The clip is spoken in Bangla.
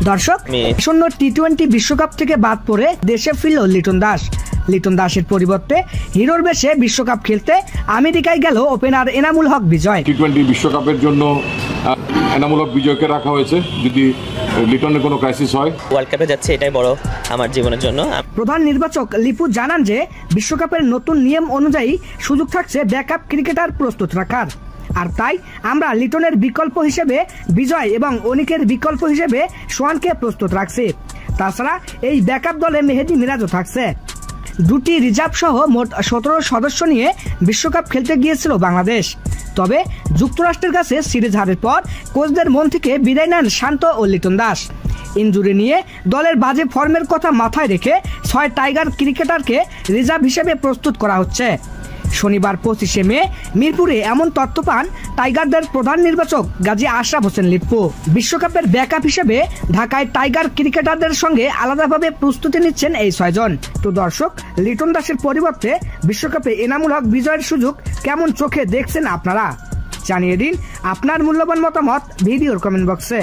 দর্শক, আসন্ন টি-20 বিশ্বকাপ থেকে বাদ পড়ে দেশে ফিরল লিটন দাস। লিটন দাসের পরিবর্তে হিরোর বেশে বিশ্বকাপ খেলতে আমেরিকায় গেল ওপেনার এনামুল হক বিজয়। টি-20 বিশ্বকাপের জন্য এনামুল হক বিজয়কে রাখা হয়েছে, যদি লিটনের কোনো ক্রাইসিস হয়। ওয়ার্ল্ড কাপে যাচ্ছে, এটাই বড় আমার জীবনের জন্য। প্রধান নির্বাচক লিপু জানান যে বিশ্বকাপের নতুন নিয়ম অনুযায়ী সুযোগ থাকছে ব্যাকআপ ক্রিকেটার প্রস্তুত রাখার, আর তাই আমরা লিটনের বিকল্প হিসেবে বিজয় এবং অনিকের বিকল্প হিসেবে সোহানকে প্রস্তুত রাখছি। তাছাড়া এই ব্যাকআপ দলে মেহেদী মিরাজও থাকছে। দুটি রিজার্ভ সহ মোট 17 সদস্য নিয়ে বিশ্বকাপ খেলতে গিয়েছিল বাংলাদেশ। তবে যুক্তরাষ্ট্রের কাছে সিরিজ হারের পর কোচদের মন থেকে বিদায় নেন শান্ত ও লিটন দাস। ইনজুরি নিয়ে দলের বাজে ফর্মের কথা মাথায় রেখে 6 টাইগার ক্রিকেটারকে রিজার্ভ হিসেবে প্রস্তুত করা হচ্ছে। শনিবার 25শে মে মিরপুরে এমন তথ্য পান টাইগারদের প্রধান নির্বাচক গাজী আশরাফ হোসেন লিপ্পু। বিশ্বকাপের ব্যাকআপ হিসেবে ঢাকায় টাইগার ক্রিকেটারদের সঙ্গে আলাদাভাবে প্রস্তুতি নিচ্ছেন এই 6 জন। তো দর্শক, লিটন দাসের পরিবর্তে বিশ্বকাপে এনামুল হক বিজয়ের সুযোগ কেমন চোখে দেখছেন আপনারা? জানিয়ে দিন আপনার মূল্যবান মতামত ভিডিওর কমেন্ট বক্সে।